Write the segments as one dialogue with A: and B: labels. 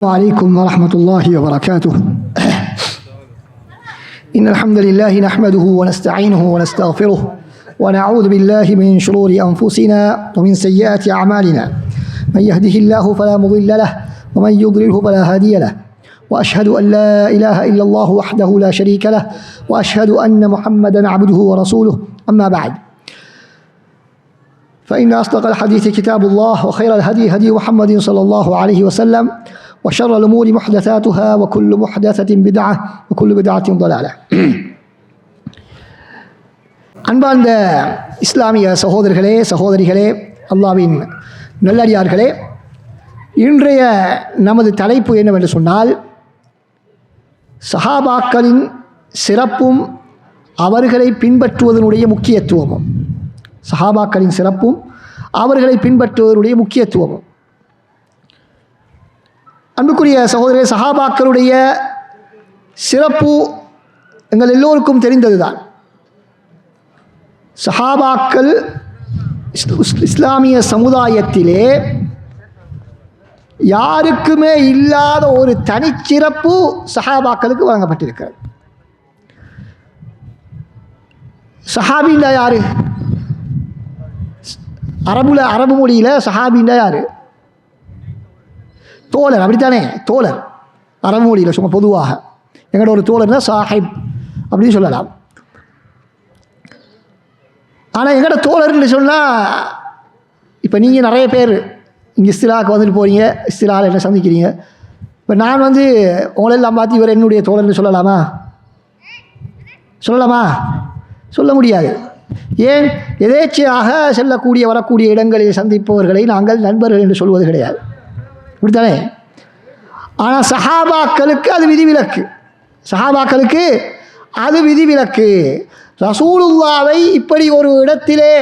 A: وعليكم ورحمة الله وبركاته. إن الحمد لله نحمده ونستعينه ونستغفره ونعوذ بالله من شرور أنفسنا ومن سيئات أعمالنا. من يهده الله فلا مضل له ومن يضلله فلا هادي له. وأشهد أن لا إله إلا الله وحده لا شريك له وأشهد أن محمدا عبده ورسوله. أما بعد، فإن أصدق الحديث كتاب الله وخير الهدي هدي محمد صلى الله عليه وسلم وشر الأمور محدثاتها وكل محدثة بدعة وكل بدعة ضلالة. அன்பார்ந்த இஸ்லாமிய சகோதரர்களே, சகோதரிகளே, அல்லாஹ்வின் நல்லடியார்களே, இன்றைய நமது தலைப்பு என்னவென்று சொன்னால், சஹாபாக்களின் சிறப்பும் அவர்களை பின்பற்றுவதனுடைய முக்கியத்துவமும். சஹாபாக்களின் சிறப்பும் அவர்களை பின்பற்றுவதனுடைய முக்கியத்துவமும். அன்புக்குரிய சகோதரே, சஹாபாக்களுடைய சிறப்பு எங்கள் எல்லோருக்கும் தெரிந்ததுதான். சஹாபாக்கள் இஸ்லாமிய சமுதாயத்திலே யாருக்குமே இல்லாத ஒரு தனிச்சிறப்பு சஹாபாக்களுக்கு வழங்கப்பட்டிருக்கிறது. சஹாபின்னா யாரு? அரபு மொழியில் சஹாபின்னா யாரு? தோழர், அப்படித்தானே? தோழர் அரபு மொழியில் சும்மா பொதுவாக எங்களோட ஒரு தோழர்னா சாஹிப் அப்படின்னு சொல்லலாம். ஆனால் எங்களோட தோழர்னு சொன்னால், இப்போ நீங்கள் நிறைய பேர் இங்கே இஸ்திலாவுக்கு வந்துட்டு போகிறீங்க, இஸ்திலாவில் என்ன சந்திக்கிறீங்க. இப்போ நான் உங்களெல்லாம் பார்த்து இவர் என்னுடைய தோழர்னு சொல்லலாமா? சொல்ல முடியாது. ஏன்? எதேச்சையாக செல்லக்கூடிய வரக்கூடிய இடங்களில் சந்திப்பவர்களை நாங்கள் நண்பர்கள் என்று சொல்வது கிடையாது, இப்படித்தானே? ஆனால் சஹாபாக்களுக்கு அது விதிவிலக்கு. சஹாபாக்களுக்கு அது விதிவிலக்கு. ரசூலுல்லாவை இப்படி ஒரு இடத்திலே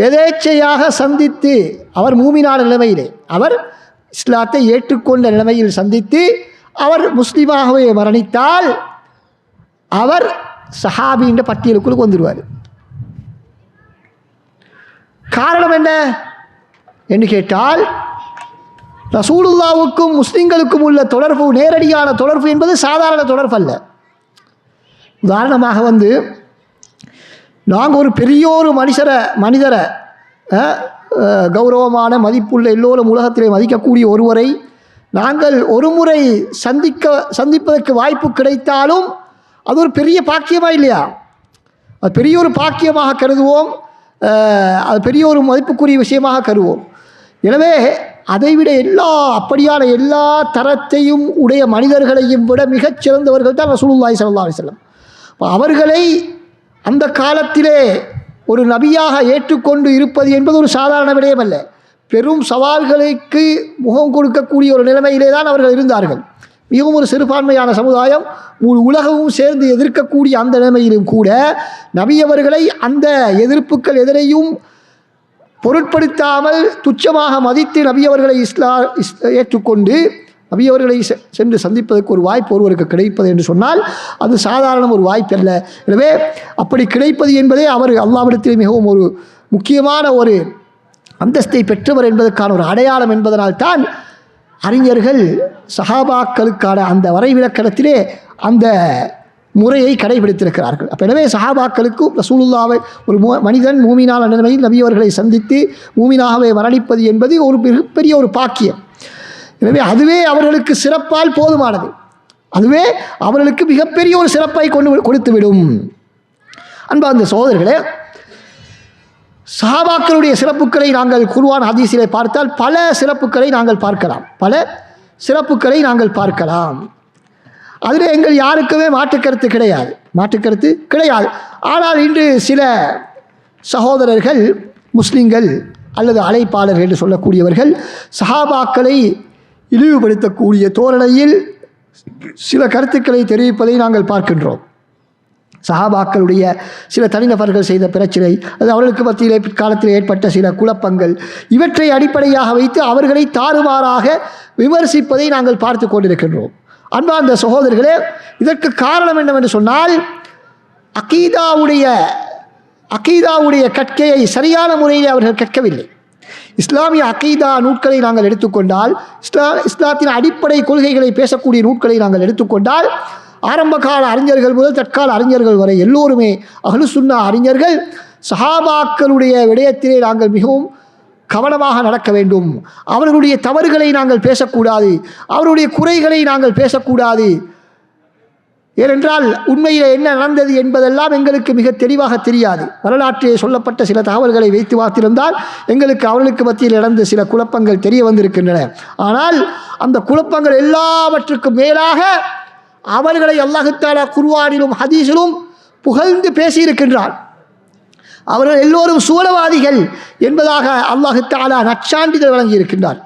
A: எதேச்சையாக சந்தித்து, அவர் மூமினான நிலைமையிலே, அவர் இஸ்லாத்தை ஏற்றுக்கொண்ட நிலைமையில் சந்தித்து அவர் முஸ்லீமாகவே மரணித்தால் அவர் சஹாபின்ற பட்டியலுக்குள் வந்துடுவார். காரணம் என்ன என்று கேட்டால், ரசூலுல்லாவுக்கும் முஸ்லிம்களுக்கும் உள்ள தொடர்பு, நேரடியான தொடர்பு என்பது சாதாரண தொடர்பு அல்ல. உதாரணமாக நாங்கள் ஒரு பெரிய ஒரு மனிதரை கௌரவமான மதிப்புள்ள எல்லோரும் உலகத்திலே மதிக்கக்கூடிய ஒருவரை நாங்கள் ஒரு முறை சந்திப்பதற்கு வாய்ப்பு கிடைத்தாலும் அது ஒரு பெரிய பாக்கியமாக இல்லையா? அது பெரிய ஒரு பாக்கியமாக கருதுவோம், அது பெரிய ஒரு மதிப்புக்குரிய விஷயமாக கருதுவோம். எனவே அதைவிட அப்படியான எல்லா தரத்தையும் உடைய மனிதர்களையும் விட மிகச் சிறந்தவர்கள் தான் ரசூலுல்லாஹி ஸல்லல்லாஹு அலைஹி வஸல்லம். அவர்களை அந்த காலத்திலே ஒரு நபியாக ஏற்றுக்கொண்டு இருப்பது என்பது ஒரு சாதாரண விடயம் அல்ல. பெரும் சவால்களுக்கு முகம் கொடுக்கக்கூடிய ஒரு நிலைமையிலே தான் அவர்கள் இருந்தார்கள். மிகவும் ஒரு சிறுபான்மையான சமுதாயம், உலகமும் சேர்ந்து எதிர்க்கக்கூடிய அந்த நிலைமையிலும் கூட நபியவர்களை அந்த எதிர்ப்புகள் எதிரையும் பொருட்படுத்தாமல் துச்சமாக மதித்து நபியவர்களை ஏற்றுக்கொண்டு நபியவர்களை சென்று சந்திப்பதற்கு ஒரு வாய்ப்பு ஒருவருக்கு கிடைப்பது என்று சொன்னால் அது சாதாரண ஒரு வாய்ப்பு அல்ல. எனவே அப்படி கிடைப்பது என்பதே அவர் அல்லாஹ்விடத்தில் மிகவும் ஒரு முக்கியமான ஒரு அந்தஸ்தை பெற்றவர் என்பதற்கான ஒரு அடையாளம் என்பதனால்தான் அறிஞர்கள் சஹாபாக்களுக்கான அந்த வரைவிலக்கணத்திலே அந்த முறையை கடைபிடித்திருக்கிறார்கள். அப்போ எனவே சஹாபாக்களுக்கும் ரசூலுல்லாவை ஒரு மனிதன் மூமினான நிலைமையில் நபியவர்களை சந்தித்து மூமினாகவே மரணிப்பது என்பது ஒரு மிகப்பெரிய ஒரு பாக்கியம். எனவே அதுவே அவர்களுக்கு சிறப்பால் போதுமானது. அதுவே அவர்களுக்கு மிகப்பெரிய ஒரு சிறப்பை கொடுத்துவிடும். அன்பார்ந்த சகோதரர்களே, சஹாபாக்களுடைய சிறப்புகளை நாங்கள் குர்ஆன் ஹதீஸிலே பார்த்தால் பல சிறப்புகளை நாங்கள் பார்க்கலாம். அதில் எங்கள் யாருக்குமே மாற்றுக்கருத்து கிடையாது. ஆனால் இன்று சில சகோதரர்கள், முஸ்லிம்கள் அல்லது அழைப்பாளர்கள் என்று சொல்லக்கூடியவர்கள் சஹாபாக்களை இழிவுபடுத்தக்கூடிய தோரணையில் சில கருத்துக்களை தெரிவிப்பதை நாங்கள் பார்க்கின்றோம். சஹாபாக்களுடைய சில தனிநபர்கள் செய்த பிரச்சனை, அது அவர்களுக்கு மத்தியிலே பிற்காலத்தில் ஏற்பட்ட சில குழப்பங்கள், இவற்றை அடிப்படையாக வைத்து அவர்களை தாறுமாறாக விமர்சிப்பதை நாங்கள் பார்த்து கொண்டிருக்கின்றோம். அன்பார்ந்த சகோதரர்களே, இதற்கு காரணம் என்னவென்று சொன்னால், அகீதாவுடைய கற்கையை சரியான முறையில் அவர்கள் கற்கவில்லை. இஸ்லாமிய அகீதா நூட்களை நாங்கள் எடுத்துக்கொண்டால், இஸ்லாத்தின் அடிப்படை கொள்கைகளை பேசக்கூடிய நூட்களை நாங்கள் எடுத்துக்கொண்டால், ஆரம்பகால அறிஞர்கள் முதல் தற்கால அறிஞர்கள் வரை எல்லோருமே அஹ்லு சுன்னா அறிஞர்கள் சஹாபாக்களுடைய விடயத்திலே நாங்கள் மிகவும் கவனமாக நடக்க வேண்டும். அவர்களுடைய தவறுகளை நாங்கள் பேசக்கூடாது, அவருடைய குறைகளை நாங்கள் பேசக்கூடாது. ஏனென்றால் உண்மையில் என்ன நடந்தது என்பதெல்லாம் எங்களுக்கு மிக தெளிவாக தெரியாது. வரலாற்றிலே சொல்லப்பட்ட சில தகவல்களை வைத்து பார்த்திருந்தால் எங்களுக்கு அவர்களுக்கு மத்தியில் நடந்த சில குழப்பங்கள் தெரிய வந்திருக்கின்றன. ஆனால் அந்த குழப்பங்கள் எல்லாவற்றுக்கும் மேலாக அவர்களை அல்லாஹ் தஆலா குர்ஆனிலும் ஹதீஸிலும் புகழ்ந்து பேசியிருக்கின்றார். அவர்கள் எல்லோரும் சூழவாதிகள் என்பதாக அல்லாஹ் தஆலா நற்சான்றிதழ் வழங்கியிருக்கின்றார்.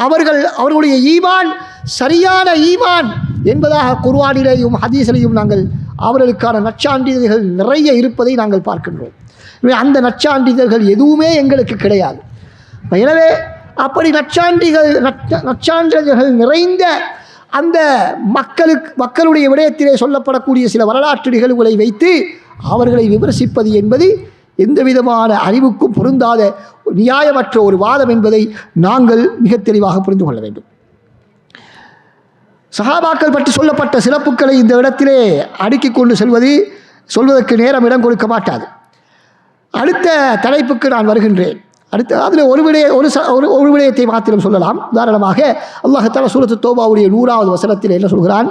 A: அவர்களுடைய ஈமான் சரியான ஈமான் என்பதாக குர்ஆனிலேயும் ஹதீஸிலேயும் நாங்கள் அவர்களுக்கான நற்சான்றிதழ்கள் நிறைய இருப்பதை நாங்கள் பார்க்கின்றோம். அந்த நற்சான்றிதழ்கள் எதுவுமே எங்களுக்கு கிடையாது. எனவே அப்படி நற்சான்றிதழ்கள் நிறைந்த அந்த மக்களுடைய விடயத்திலே சொல்லப்படக்கூடிய சில வரலாற்று நிகழ்வுகளை வைத்து அவர்களை விமர்சிப்பது என்பது எந்த விதமான அறிவுக்கும் பொருந்தாத நியாயமற்ற ஒரு வாதம் என்பதை நாங்கள் மிக தெளிவாக புரிந்து கொள்ள வேண்டும். சஹாபாக்கள் பற்றி சொல்லப்பட்ட சிறப்புகளை இந்த இடத்திலே அடுக்கிக் கொண்டு சொல்வதற்கு நேரம் இடம் கொடுக்க மாட்டாது. அடுத்த தலைப்புக்கு நான் வருகின்றேன். அதில் ஒரு விடயத்தை மாத்திரம் சொல்லலாம். உதாரணமாக அல்லாஹ் தஆலா சூரத்து தௌபாவுடைய 100வது வசனத்தில் என்ன சொல்கிறான்?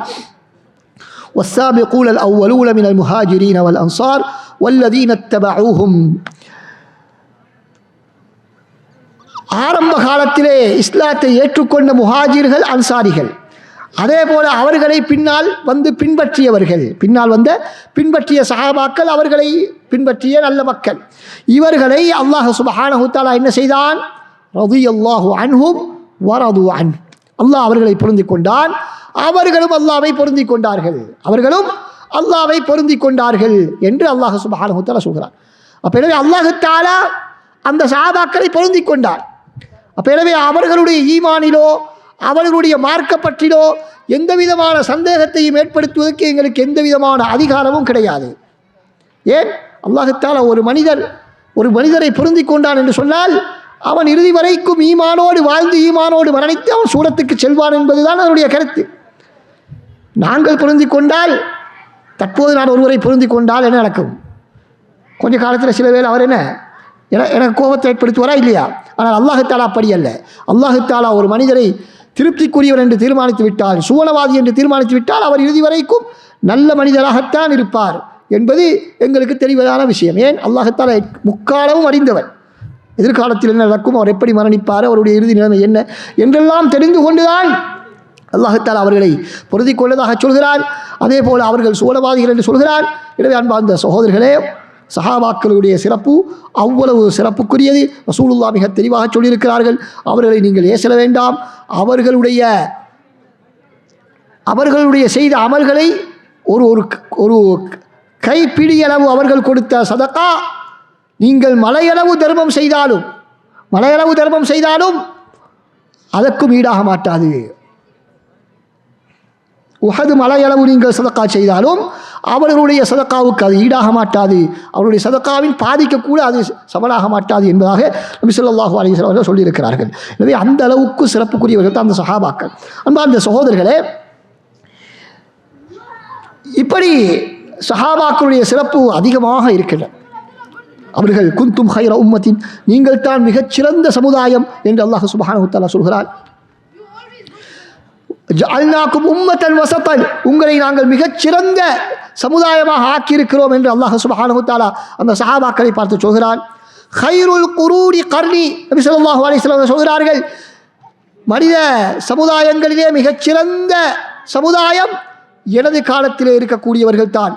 A: والسابقون الأولون من المهاجرين والأنصار والذين اتبعوهم. ஆரம்ப காலத்திலே இஸ்லாத்தை ஏற்றுக்கொண்ட முஹாஜிர்கள் அன்சாரிகள், அதே போல அவர்களை பின்னால் பின்பற்றிய சஹாபாக்கள், அவர்களை பின்பற்றிய நல்ல மக்கள், இவர்களை அல்லாஹ் சுப்ஹானஹு வ தஆலா என்ன செய்தான்? ரலியல்லாஹு அன்ஹும் வ ரது அன். அல்லாஹ் அவர்களை பொருந்திக் கொண்டான், அவர்களும் அல்லாஹ்வை பொருந்திக் கொண்டார்கள் என்று அல்லாஹ் சுப்ஹானஹு வ தஆலா சொல்கிறார். அப்ப எனவே அல்லாஹ் தஆலா அந்த சஹாபாக்களை பொருந்திக் கொண்டார். அப்ப எனவே அவர்களுடைய ஈமானிலோ அவர்களுடைய மார்க்க பற்றிலோ எந்த விதமான சந்தேகத்தையும் ஏற்படுத்துவதற்கு எங்களுக்கு எந்த விதமான அதிகாரமும் கிடையாது. ஏன்? அல்லாஹ் தஆலா ஒரு மனிதரை பொருந்திக் கொண்டான் என்று சொன்னால் அவன் இறுதி வரைக்கும் ஈமானோடு வாழ்ந்து ஈமானோடு மரணித்து அவன் சூரத்துக்கு செல்வான் என்பதுதான் அதனுடைய கருத்து. நாங்கள் பொருந்திக் கொண்டால், தற்போது நான் ஒருவரை பொருந்திக் கொண்டால் என்ன நடக்கும்? கொஞ்ச காலத்தில் சில வேளை அவர் எனக்கு கோபத்தை ஏற்படுத்துவாரா இல்லையா? ஆனால் அல்லாஹ் தஆலா அப்படி அல்ல. அல்லாஹ் தஆலா ஒரு மனிதரை திருப்திக்குரியவர் என்று தீர்மானித்து விட்டால், சுவனவாதி என்று தீர்மானித்து விட்டால், அவர் இறுதி வரைக்கும் நல்ல மனிதராகத்தான் இருப்பார் என்பது எங்களுக்கு தெரிவதான விஷயம். ஏன்? அல்லாஹ் தஆலா முக்காலமும் அறிந்தவர். எதிர்காலத்தில் என்ன நடக்கும், அவர் எப்படி மரணிப்பார், அவருடைய இறுதி நிலைமை என்ன என்றெல்லாம் தெரிந்து கொண்டுதான் அல்லாஹ் தஆலா அவர்களை பொருந்திக் கொண்டதாக சொல்கிறார். அதே போல் அவர்கள் சுவனவாதிகள் என்று சொல்கிறார். எனவே அன்பார்ந்த சகோதரர்களே, சஹாபாக்களுடைய சிறப்பு அவ்வளவு சிறப்புக்குரியது. ரசூலுல்லாஹ் மிக தெளிவாக சொல்லியிருக்கிறார்கள், அவர்களை நீங்கள் ஏசல வேண்டாம். அவர்களுடைய செய்த அமல்களை ஒரு கைப்பிடியளவு அவர்கள் கொடுத்த சதகா நீங்கள் மலையளவு தர்மம் செய்தாலும் அதற்கும் ஈடாக மாட்டாது. உஹது மலையளவு நீங்கள் சதக்கா செய்தாலும் அவர்களுடைய சதக்காவுக்கு அது ஈடாக மாட்டாது. அவருடைய சதக்காவின் பாதிக்கக்கூட அது சமனாக மாட்டாது என்பதாக நபி ஸல்லல்லாஹு அலைஹி வஸல்லம் அவர்கள் சொல்லியிருக்கிறார்கள். எனவே அந்த அளவுக்கு சிறப்புக்குரியவர்கள் தான் அந்த சஹாபாக்கள். அன்பார்ந்த சகோதரர்களே, இப்படி சஹாபாக்களுடைய சிறப்பு அதிகமாக இருக்கிறது. அவர்கள் குந்தும் ஹைர உம்மத்தின், நீங்கள் தான் மிகச்சிறந்த சமுதாயம் என்று அல்லாஹ் சுப்ஹானஹு வ தஆலா சொல்கிறார். ஜஅல்நாகும் உம்மத்தன் வஸத்தன், உங்களை நாங்கள் மிகச்சிறந்த சமுதாயமாக ஆக்கியிருக்கிறோம் என்று அல்லாஹ் சுப்ஹானஹு வ தஆலா அந்த சஹாபாக்களை பார்த்து சொல்கிறான். ஹைருல் குரூனி கர்னி, நபி ஸல்லல்லாஹு அலைஹி வஸல்லம் சொல்கிறார்கள், மனித சமுதாயங்களிலே மிகச்சிறந்த சமுதாயம் எனது காலத்திலே இருக்கக்கூடியவர்கள் தான்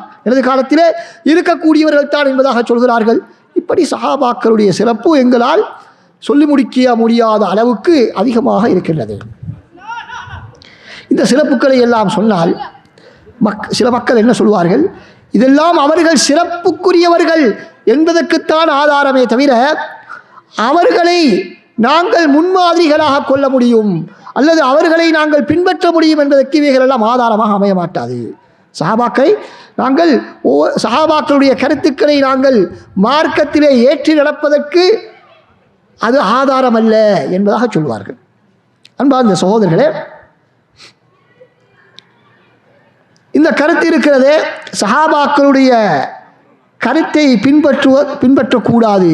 A: என்பதாக சொல்கிறார்கள். இப்படி சஹாபாக்களுடைய சிறப்பு எங்களால் சொல்லி முடிக்க முடியாத அளவுக்கு அதிகமாக இருக்கின்றது. இந்த சிறப்புகளை எல்லாம் சொன்னால் சில மக்கள் என்ன சொல்வார்கள்? இதெல்லாம் அவர்கள் சிறப்புக்குரியவர்கள் என்பதற்குத்தான் ஆதாரமே தவிர அவர்களை நாங்கள் முன்மாதிரிகளாக கொள்ள முடியும் அல்லது அவர்களை நாங்கள் பின்பற்ற முடியும் என்பதற்கு இவைகளெல்லாம் ஆதாரமாக அமைய மாட்டாது. சஹாபாக்களுடைய கருத்துக்களை நாங்கள் மார்க்கத்திலே ஏற்றி நடப்பதற்கு அது ஆதாரம் அல்ல என்பதாக சொல்வார்கள். அன்பார்ந்த சகோதரர்களே, இந்த கருத்து இருக்கிறதே, சஹாபாக்களுடைய கருத்தை பின்பற்றக்கூடாது,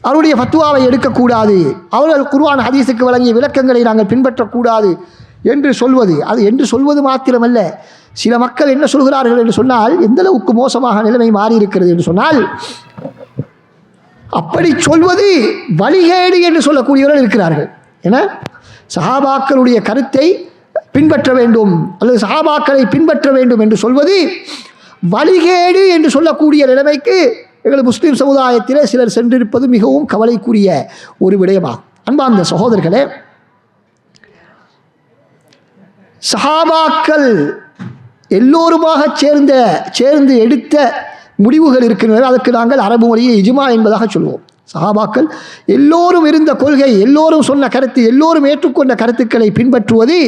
A: அவருடைய ஃபத்வாவை எடுக்கக்கூடாது, அவர்கள் குர்ஆன் ஹதீஸுக்கு வழங்கிய விளக்கங்களை நாங்கள் பின்பற்றக்கூடாது என்று சொல்வது, அது என்று சொல்வது மாத்திரமல்ல, சில மக்கள் என்ன சொல்கிறார்கள் என்று சொன்னால், எந்த அளவுக்கு மோசமாக நிலைமை மாறி இருக்கிறது என்று சொன்னால், அப்படி சொல்வது வழிகேடு என்று சொல்லக்கூடியவர்கள் இருக்கிறார்கள். என சஹாபாக்களுடைய கருத்தை பின்பற்ற வேண்டும் அல்லது சஹாபாக்களை பின்பற்ற வேண்டும் என்று சொல்வது வழிகேடு என்று சொல்லக்கூடிய நிலைமைக்கு எங்கள் முஸ்லிம் சமுதாயத்திலே சிலர் சென்றிருப்பது மிகவும் கவலைக்குரிய ஒரு விடயமாகும். அன்பார்ந்த சகோதரர்களே, சஹாபாக்கள் எல்லோருமாக சேர்ந்து எடுத்த முடிவுகள் இருக்கின்றன. அதற்கு நாங்கள் அரபு மொழியை இஜ்மா என்பதாக சொல்வோம். சஹாபாக்கள் எல்லோரும் இருந்த கொள்கை, எல்லோரும் சொன்ன கருத்து, எல்லோரும் ஏற்றுக்கொண்ட கருத்துக்களை பின்பற்றுவது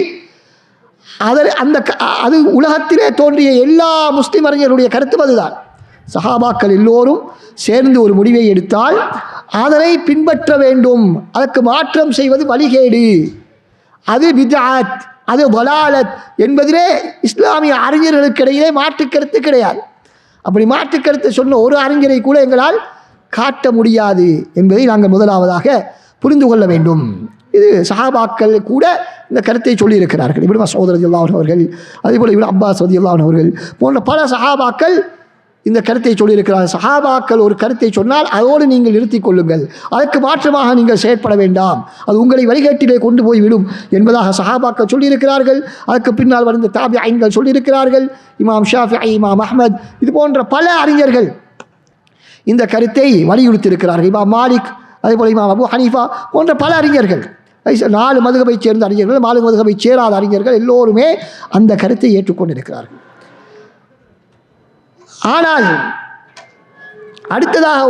A: அது உலகத்திலே தோன்றிய எல்லா முஸ்லிம் அறிஞருடைய கருத்தும் அதுதான். சஹாபாக்கள் எல்லோரும் சேர்ந்து ஒரு முடிவை எடுத்தால் அதனை பின்பற்ற வேண்டும். அதற்கு மாற்றம் செய்வது வழிகேடு, அது பித்அத், அது வலாலத் என்பதிலே இஸ்லாமிய அறிஞர்களுக்கு இடையிலே மாற்று கருத்து கிடையாது. அப்படி மாற்று கருத்து சொன்ன ஒரு அறிஞரை கூட எங்களால் காட்ட முடியாது என்பதை நாங்கள் முதலாவதாக புரிந்து கொள்ள வேண்டும். இது சஹாபாக்கள் கூட இந்த கருத்தை சொல்லியிருக்கிறார்கள். இப்னு மஸ்ஊத் ரலியல்லாஹு அன்ஹு அவர்கள், அதேபோல் இப்னு அப்பாஸ் ரலியல்லாஹு அன்ஹு அவர்கள் போன்ற பல சஹாபாக்கள் இந்த கருத்தை சொல்லியிருக்கிறார்கள். சஹாபாக்கள் ஒரு கருத்தை சொன்னால் அதோடு நீங்கள் நிறுத்திக் கொள்ளுங்கள், அதற்கு மாற்றமாக நீங்கள் செயற்பட வேண்டாம், அது உங்களை வழிகாட்டிலே கொண்டு போய் விடும் என்பதாக சஹாபாக்கள் சொல்லியிருக்கிறார்கள். அதற்கு பின்னால் வந்த தாபிஈன்கள் சொல்லியிருக்கிறார்கள். இமாம் ஷாஃபிஈ, இமாம் அஹ்மத், இது போன்ற பல அறிஞர்கள் இந்த கருத்தை வலியுறுத்தியிருக்கிறார்கள். இமாம் மாலிக், அதேபோல் இமாம் அபு ஹனீஃபா போன்ற பல அறிஞர்கள், 4 மதுஹபை சேர்ந்த அறிஞர்கள், 4 மதுஹபை சேராத அறிஞர்கள் எல்லோருமே அந்த கருத்தை ஏற்றுக்கொண்டிருக்கிறார்கள். ஆனால் அடுத்ததாக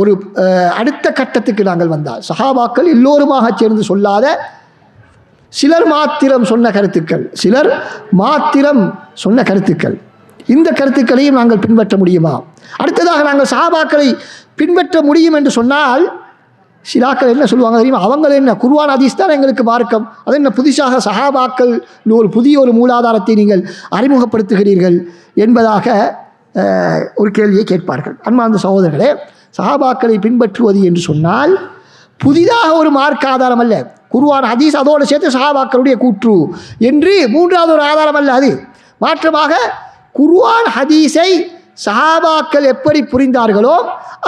A: ஒரு அடுத்த கட்டத்துக்கு நாங்கள் வந்தால், சஹாபாக்கள் எல்லோருமாக சேர்ந்து சொல்லாத சிலர் மாத்திரம் சொன்ன கருத்துக்கள், இந்த கருத்துக்களையும் நாங்கள் பின்பற்ற முடியுமா? அடுத்ததாக நாங்கள் சஹாபாக்களை பின்பற்ற முடியும் என்று சொன்னால் சிலாக்கள் என்ன சொல்லுவாங்க தெரியுமா? அவங்க என்ன, குர்ஆன் ஹதீஸ் தான் எங்களுக்கு மார்க்கம், அது என்ன புதிதாக சஹாபாக்கள் புதிய ஒரு மூலாதாரத்தை நீங்கள் அறிமுகப்படுத்துகிறீர்கள் என்பதாக ஒரு கேள்வியை கேட்பார்கள். அன்பார்ந்த சகோதரர்களே, சஹாபாக்களை பின்பற்றுவது என்று சொன்னால் புதிதாக ஒரு மார்க்க ஆதாரம் அல்ல. குர்ஆன் ஹதீஸ் அதோடு சேர்த்து சஹாபாக்களுடைய கூற்று என்று 3வது ஒரு ஆதாரம் அல்ல. அது மாற்றமாக குர்ஆன் ஹதீஸை சஹாபாக்கள் எப்படி புரிந்தார்களோ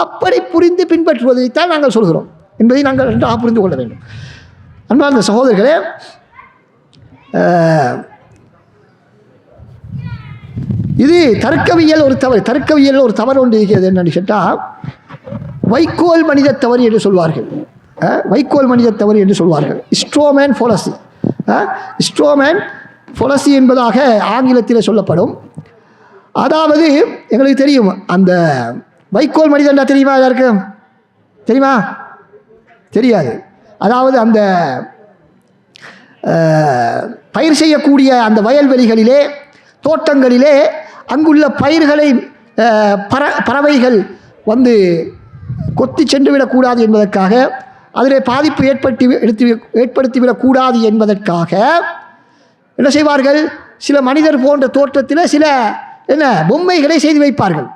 A: அப்படி புரிந்து பின்பற்றுவதைத்தான் நாங்கள் சொல்கிறோம் என்பதை நாங்கள் நன்றாக புரிந்து கொள்ள வேண்டும். அன்பார்ந்த சகோதரர்களே, இது தர்க்கவியல் ஒரு தவறு ஒன்று இருக்கிறது. என்னன்னு கேட்டால், வைக்கோல் மனித தவறு என்று சொல்வார்கள். ஸ்ட்ரோமேன் ஃபொலசி என்பதாக ஆங்கிலத்தில் சொல்லப்படும். அதாவது எங்களுக்கு தெரியும், அந்த வைக்கோல் மனிதன்டா தெரியுமா? யாருக்கு தெரியுமா? தெரியாது. அதாவது அந்த பயிர் செய்யக்கூடிய அந்த வயல்வெளிகளிலே, தோட்டங்களிலே அங்குள்ள பயிர்களை பறவைகள் வந்து கொத்தி சென்று விடக்கூடாது என்பதற்காக, அதிலே பாதிப்பு ஏற்படுத்திவிடக்கூடாது என்பதற்காக என்ன செய்வார்கள்? சில மனிதர் போன்ற தோற்றத்தில் சில பொம்மைகளை செய்து வைப்பார்கள்.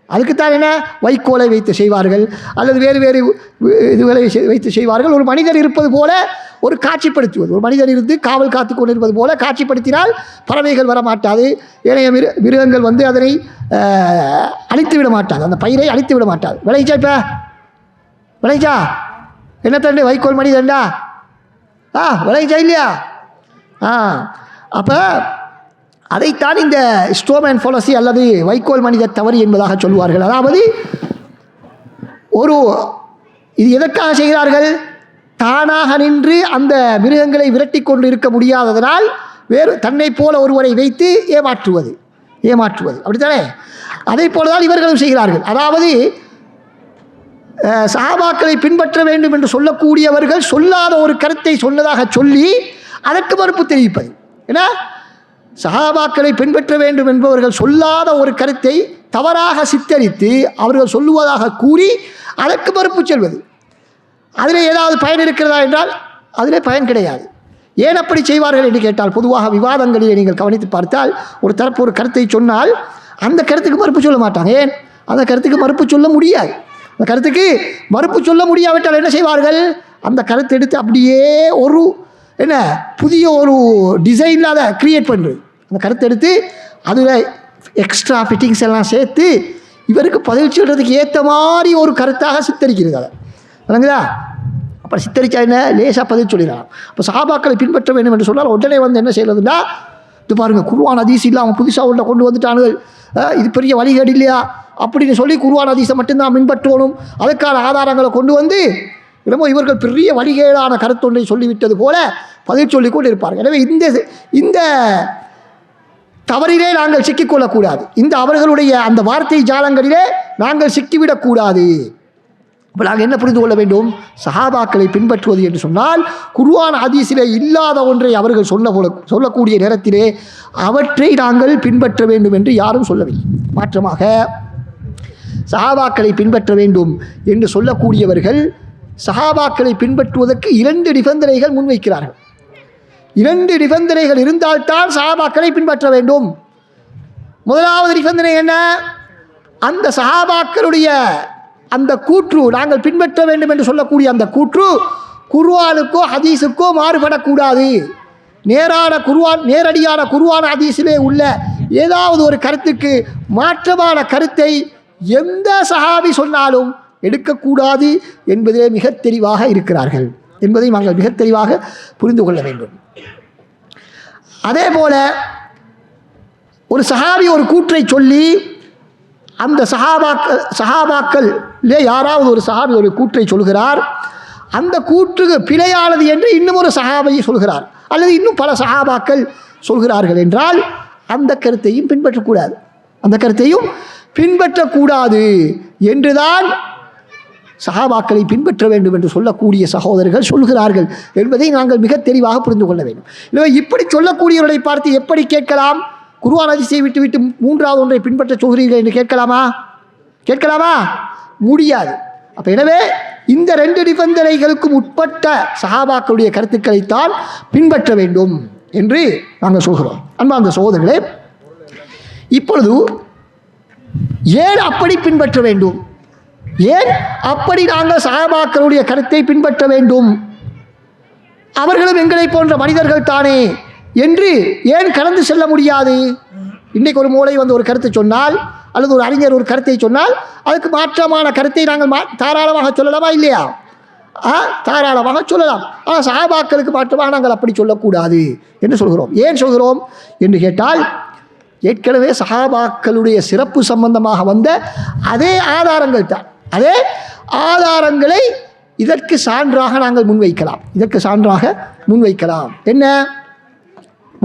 A: அதுக்குத்தான் என்ன, வைக்கோலை வைத்து செய்வார்கள் அல்லது வேறு இதுகளை வைத்து செய்வார்கள். ஒரு மனிதர் இருப்பது போல ஒரு காட்சிப்படுத்துவது, ஒரு மனிதர் இருந்து காவல் காத்து கொண்டிருப்பது போல காட்சிப்படுத்தினால் பறவைகள் வரமாட்டாது, ஏனைய மிருகங்கள் வந்து அதனை அழித்து விட மாட்டாது, அந்த பயிரை அழித்து விட மாட்டாது. விளைச்சா என்ன தண்டு வைக்கோல் மனிதன்டா விளைச்சா இல்லையா? அப்போ அதைத்தான் இந்த ஸ்ட்ரோமேன் ஃபொலசி அல்லது வைக்கோல் மனித தவறு என்பதாக சொல்வார்கள். அதாவது இது எதற்காக செய்கிறார்கள்? தானாக நின்று அந்த மிருகங்களை விரட்டி கொண்டு இருக்க முடியாததனால் வேறு தன்னை போல ஒருவரை வைத்து ஏமாற்றுவது அப்படித்தானே? அதை போலதான் இவர்களும் செய்கிறார்கள். அதாவது சஹாபாக்களை பின்பற்ற வேண்டும் என்று சொல்லக்கூடியவர்கள் சொல்லாத ஒரு கருத்தை சொன்னதாக சொல்லி அதற்கு மறுப்பு தெரிவிப்பது. ஏன்னா, சஹாபாக்களை பின்பற்ற வேண்டும் என்பவர்கள் சொல்லாத ஒரு கருத்தை தவறாக சித்தரித்து அவர்கள் சொல்லுவதாக கூறி அதற்கு மறுப்பு செல்வது. அதில் ஏதாவது பயன் இருக்கிறதா என்றால் அதிலே பயன் கிடையாது. ஏன் அப்படி செய்வார்கள் என்று கேட்டால், பொதுவாக விவாதங்களிலே நீங்கள் கவனித்து பார்த்தால் ஒரு தரப்பு ஒரு கருத்தை சொன்னால் அந்த கருத்துக்கு மறுப்பு சொல்ல மாட்டாங்க. ஏன்? அந்த கருத்துக்கு மறுப்பு சொல்ல முடியாது. அந்த கருத்துக்கு மறுப்பு சொல்ல முடியாவிட்டால் என்ன செய்வார்கள்? அந்த கருத்தை எடுத்து அப்படியே ஒரு என்ன புதிய ஒரு டிசைனில் அதை க்ரியேட் பண்ணுறது. அந்த கருத்தை எடுத்து அதில் எக்ஸ்ட்ரா ஃபிட்டிங்ஸ் எல்லாம் சேர்த்து இவருக்கு பதில் சொல்கிறதுக்கு ஏற்ற மாதிரி ஒரு கருத்தாக சித்தரிக்கிறது. அதை விளங்குதா? அப்போ சித்தரிச்சா என்ன, லேசாக பதில் சொல்லிடலாம். அப்போ சஹாபாக்களை பின்பற்ற வேண்டும் என்று சொன்னால் உடனே வந்து என்ன செய்யறதுன்னா, இது பாருங்கள் குர்ஆன் ஹதீஸ் இல்லாமல் புதுசாக உள்ள கொண்டு வந்துட்டானுங்கள், இது பெரிய வழிகேடு இல்லையா அப்படின்னு சொல்லி குர்ஆன் ஹதீஸை மட்டும்தான் பின்பற்றணும், அதுக்கான ஆதாரங்களை கொண்டு வந்து என்னமோ இவர்கள் பெரிய வழிகேடான கருத்தொன்றை சொல்லிவிட்டது போல பதில் சொல்லிக்கொண்டு இருப்பார்கள். எனவே இந்த தவறிலே நாங்கள் சிக்கிக்கொள்ளக்கூடாது. இந்த அவர்களுடைய அந்த வார்த்தை ஜாலங்களிலே நாங்கள் சிக்கிவிடக்கூடாது. இப்போ நாங்கள் என்ன புரிந்து கொள்ள வேண்டும்? சஹாபாக்களை பின்பற்றுவது என்று சொன்னால் குர்ஆன் ஹதீஸிலே இல்லாத ஒன்றை அவர்கள் சொல்லக்கூடிய நேரத்திலே அவற்றை நாங்கள் பின்பற்ற வேண்டும் என்று யாரும் சொல்லவில்லை. மாற்றமாக சஹாபாக்களை பின்பற்ற வேண்டும் என்று சொல்லக்கூடியவர்கள் சஹாபாக்களை பின்பற்றுவதற்கு 2 நிபந்தனைகள் முன்வைக்கிறார்கள். 2 நிபந்தனைகள் இருந்தால்தான் சஹாபாக்களை பின்பற்ற வேண்டும். முதலாவது நிபந்தனை என்ன? அந்த சஹாபாக்களுடைய அந்த கூற்று, நாங்கள் பின்பற்ற வேண்டும் என்று சொல்லக்கூடிய அந்த கூற்று குர்ஆனுக்கோ ஹதீஸுக்கோ மாறுபடக்கூடாது. நேரடியான குர்ஆன் ஹதீஸிலே உள்ள ஏதாவது ஒரு கருத்துக்கு மாற்றமான கருத்தை எந்த சஹாபி சொன்னாலும் எடுக்கக்கூடாது என்பதிலே மிக தெளிவாக இருக்கிறார்கள் என்பதை நாங்கள் மிக தெளிவாக புரிந்து கொள்ள வேண்டும். அதே போல ஒரு சஹாபி ஒரு கூற்றை சொல்லி அந்த சஹாபாக்களே யாராவது ஒரு சஹாபி ஒரு கூற்றை சொல்கிறார், அந்த கூற்றுக்கு பிழையானது என்று இன்னும் ஒரு சஹாபியை சொல்கிறார் அல்லது இன்னும் பல சஹாபாக்கள் சொல்கிறார்கள் என்றால் அந்த கருத்தையும் பின்பற்றக்கூடாது. அந்த கருத்தையும் பின்பற்றக்கூடாது என்றுதான் சஹாபாக்களை பின்பற்ற வேண்டும் என்று சொல்லக்கூடிய சகோதரர்கள் சொல்கிறார்கள் என்பதை நாங்கள் மிக தெளிவாக புரிந்து கொள்ள வேண்டும். எனவே இப்படி சொல்லக்கூடியவர்களை பார்த்து எப்படி கேட்கலாம், குர்ஆன் ஹதீஸை விட்டு மூன்றாவது ஒன்றை பின்பற்ற சொல்கிறீர்கள் என்று கேட்கலாமா? முடியாது. அப்போ எனவே இந்த 2 நிபந்தனைகளுக்கும் உட்பட்ட சஹாபாக்களுடைய கருத்துக்களைத்தான் பின்பற்ற வேண்டும் என்று நாங்கள் சொல்கிறோம். அன்பார்ந்த சகோதரர்களே, இப்பொழுது ஏன் அப்படி பின்பற்ற வேண்டும்? ஏன் அப்படி நாங்கள் சஹாபாக்களுடைய கருத்தை பின்பற்ற வேண்டும்? அவர்களும் எங்களை போன்ற மனிதர்கள் தானே என்று ஏன் கடந்து செல்ல முடியாது? இன்றைக்கு ஒரு மூளை வந்து ஒரு கருத்தை சொன்னால் அல்லது ஒரு அறிஞர் ஒரு கருத்தை சொன்னால் அதுக்கு மாற்றமான கருத்தை நாங்கள் தாராளமாக சொல்லலாமா இல்லையா? தாராளமாக சொல்லலாம். ஆனால் சஹாபாக்களுக்கு மாற்றமாக நாங்கள் அப்படி சொல்லக்கூடாது என்று சொல்கிறோம். ஏன் சொல்கிறோம் என்று கேட்டால், ஏற்கனவே சஹாபாக்களுடைய சிறப்பு சம்பந்தமாக வந்த அதே ஆதாரங்கள் தான். அதே ஆதாரங்களை இதற்கு சான்றாக நாங்கள் முன்வைக்கலாம். என்ன?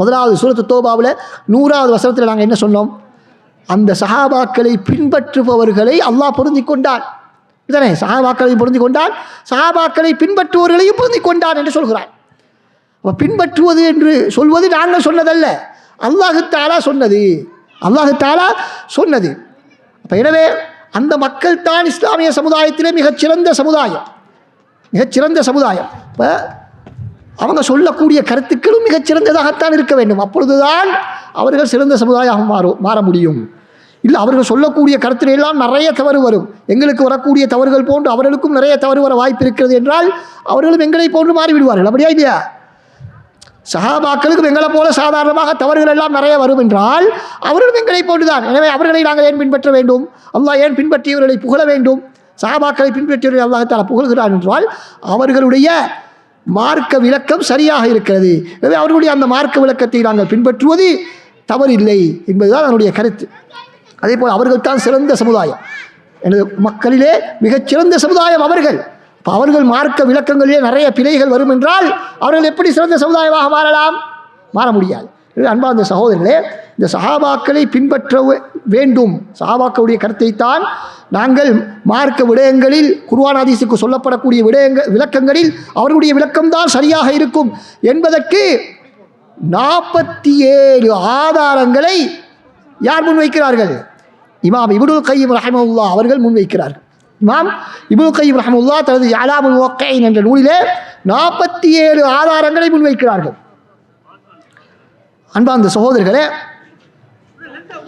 A: முதலாவது சூரத்து தௌபாவில் 100வது வசனத்தில் நாங்கள் என்ன சொன்னோம்? அந்த சஹாபாக்களை பின்பற்றுபவர்களை அல்லாஹ் பொருந்தி கொண்டான். இதுதானே? சஹாபாக்களை பொருந்தி கொண்டான், சஹாபாக்களை பின்பற்றுபவர்களையும் பொருந்தி கொண்டான் என்று சொல்கிறான். அப்போ பின்பற்றுவது என்று சொல்வது நாங்கள் சொன்னதல்ல, அல்லாஹு தஆலா சொன்னது. அப்போ எனவே அந்த மக்கள் தான் இஸ்லாமிய சமுதாயத்திலே மிகச்சிறந்த சமுதாயம். இப்போ அவங்க சொல்லக்கூடிய கருத்துக்களும் மிகச்சிறந்ததாகத்தான் இருக்க வேண்டும். அப்பொழுதுதான் அவர்கள் சிறந்த சமுதாயமாக மாற முடியும். இல்லை, அவர்கள் சொல்லக்கூடிய கருத்தில் எல்லாம் நிறைய தவறு வரும். எங்களுக்கு வரக்கூடிய தவறுகள் போன்று அவர்களுக்கும் நிறைய தவறு வர வாய்ப்பு இருக்கிறது என்றால் அவர்களும் எங்களை போன்று மாறிவிடுவார்கள். அப்படியா இல்லையா? சஹாபாக்களுக்கும் எங்களை போல சாதாரணமாக தவறுகள் எல்லாம் நிறைய வரும் என்றால் அவர்களும் எங்களை போன்றுதான். எனவே அவர்களை நாங்கள் ஏன் பின்பற்ற வேண்டும்? அல்லாஹ் ஏன் பின்பற்றியவர்களை புகழ வேண்டும்? சஹாபாக்களை பின்பற்றியவர்களை அல்லாஹ் தஆலா புகழ்கிறான் என்றால் அவர்களுடைய மார்க்க விளக்கம் சரியாக இருக்கிறது. எனவே அவர்களுடைய அந்த மார்க்க விளக்கத்தை நாங்கள் பின்பற்றுவது தவறில்லை என்பதுதான் அதனுடைய கருத்து. அதே போல் அவர்கள் தான் சிறந்த சமுதாயம். எனது மக்களிலே மிகச்சிறந்த சமுதாயம் அவர்கள். இப்போ அவர்கள் மார்க்க விளக்கங்களிலே நிறைய பிழைகள் வரும் என்றால் அவர்கள் எப்படி சிறந்த சமுதாயமாக மாற முடியாது. அன்பார்ந்த சகோதரர்களே, இந்த சஹாபாக்களை பின்பற்ற வேண்டும். சஹாபாக்களுடைய கருத்தைத்தான் நாங்கள் மார்க்க விடயங்களில் குர்ஆன் ஹதீஸுக்கு சொல்லப்படக்கூடிய விளக்கங்களில் அவர்களுடைய விளக்கம்தான் சரியாக இருக்கும் என்பதற்கு 47 ஆதாரங்களை யார் முன்வைக்கிறார்கள்? இமாம் இப்னுல் கையிம் ரஹிமஹுல்லாஹ் அவர்கள் முன்வைக்கிறார்கள். இமாம் இப்னு கய்யிம் ரஹ்மத்துல்லாஹ் தனது இஅலாமுல் முவக்கிஈன் என்ற நூலிலே 47 ஆதாரங்களை முன்வைக்கிறார்கள். அன்பார்ந்த சகோதரர்களே,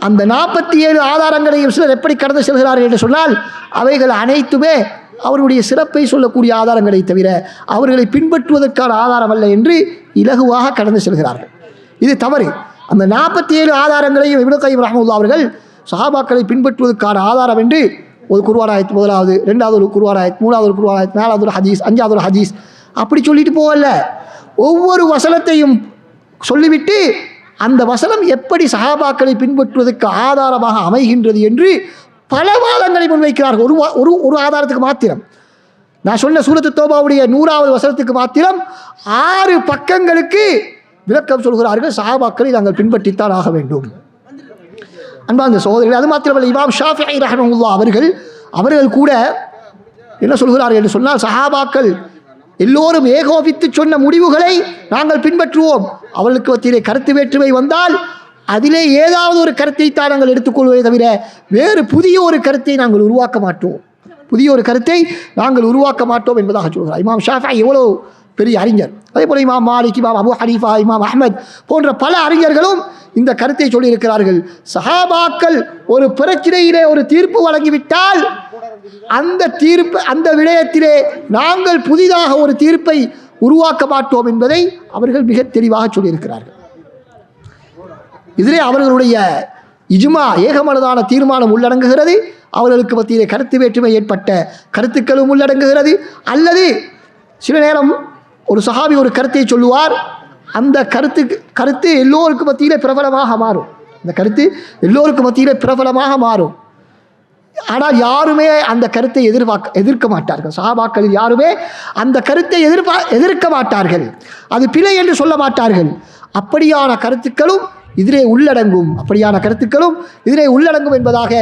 A: அந்த 47 ஆதாரங்களையும் சிலர் எப்படி கடந்து செல்கிறார்கள் என்று சொன்னால், அவைகள் அனைத்துமே அவர்களுடைய சிறப்பை சொல்லக்கூடிய ஆதாரங்களை தவிர அவர்களை பின்பற்றுவதற்கான ஆதாரம் அல்ல என்று இலகுவாக கடந்து செல்கிறார்கள். இது தவறு. அந்த 47 ஆதாரங்களையும் இப்னு கய்யிம் ரஹ்மத்துல்லாஹ் அவர்கள் சஹாபாக்களை பின்பற்றுவதற்கான ஆதாரம் என்று ஒரு குர்ஆன் ஆயத், முதலாவது, இரண்டாவது ஒரு குர்ஆன் ஆயத், மூணாவது ஒரு குர்ஆன் ஆயத், நாலாவது ஒரு ஹதீஸ், அஞ்சாவது ஒரு ஹதீஸ், அப்படி சொல்லிட்டு போகல. ஒவ்வொரு வசனத்தையும் சொல்லிவிட்டு அந்த வசனம் எப்படி சஹாபாக்களை பின்பற்றுவதற்கு ஆதாரமாக அமைகின்றது என்று பல வாதங்களை முன்வைக்கிறார்கள். ஒரு ஆதாரத்துக்கு மாத்திரம், நான் சொன்ன சூரத்து தௌபாவுடைய 100வது வசனத்துக்கு மாத்திரம் 6 பக்கங்களுக்கு விளக்கம் சொல்கிறார்கள். சஹாபாக்களை நாங்கள் பின்பற்றித்தான் ஆக வேண்டும். அன்பார்ந்த சகோதரர்கள், அது மாத்திரமல்ல, இமாம் ஷாஃபிஈ ரஹ்மத்துல்லாஹ் அவர்கள் கூட என்ன சொல்கிறார்கள் என்று சொன்னால், சஹாபாக்கள் எல்லோரும் ஏகோபித்து சொன்ன முடிவுகளை நாங்கள் பின்பற்றுவோம். அவர்களுக்கு மத்தியிலே கருத்து வேற்றுமை வந்தால் அதிலே ஏதாவது ஒரு கருத்தை தான் நாங்கள் எடுத்துக்கொள்வதை தவிர வேறு புதிய ஒரு கருத்தை நாங்கள் உருவாக்க மாட்டோம் என்பதாக சொல்கிறார். இமாம் ஷாஃபிஈ எவ்வளோ பெரிய அறிஞர். அதே போல இமாம் மாலிக், இமாம் அபு ஹனீஃபா, இமாம் அஹ்மத் போன்ற பல அறிஞர்களும் இந்த கருத்தை சொல்லியிருக்கிறார்கள். சஹாபாக்கள் ஒரு பிரச்சனையிலே ஒரு தீர்ப்பு வழங்கிவிட்டால் அந்த விடயத்திலே நாங்கள் புதிதாக ஒரு தீர்ப்பை உருவாக்க மாட்டோம் என்பதை அவர்கள் மிக தெளிவாக சொல்லியிருக்கிறார்கள். இதிலே அவர்களுடைய இஜ்மா, ஏகமனதான தீர்மானம் உள்ளடங்குகிறது. அவர்களுக்கு மத்தியிலே கருத்து வேற்றுமை ஏற்பட்ட கருத்துக்களும் உள்ளடங்குகிறது. அல்லது சில நேரம் ஒரு சஹாபி ஒரு கருத்தை சொல்லுவார், அந்த கருத்து எல்லோருக்கும் மத்தியிலே பிரபலமாக மாறும். அந்த கருத்து எல்லோருக்கும் மத்தியிலே பிரபலமாக மாறும். ஆனால் யாருமே அந்த கருத்தை எதிர்க்க மாட்டார்கள். சஹாபாக்களில் யாருமே அந்த கருத்தை எதிர்க்க மாட்டார்கள். அது பிழை என்று சொல்ல மாட்டார்கள். அப்படியான கருத்துக்களும் இதிலே உள்ளடங்கும் என்பதாக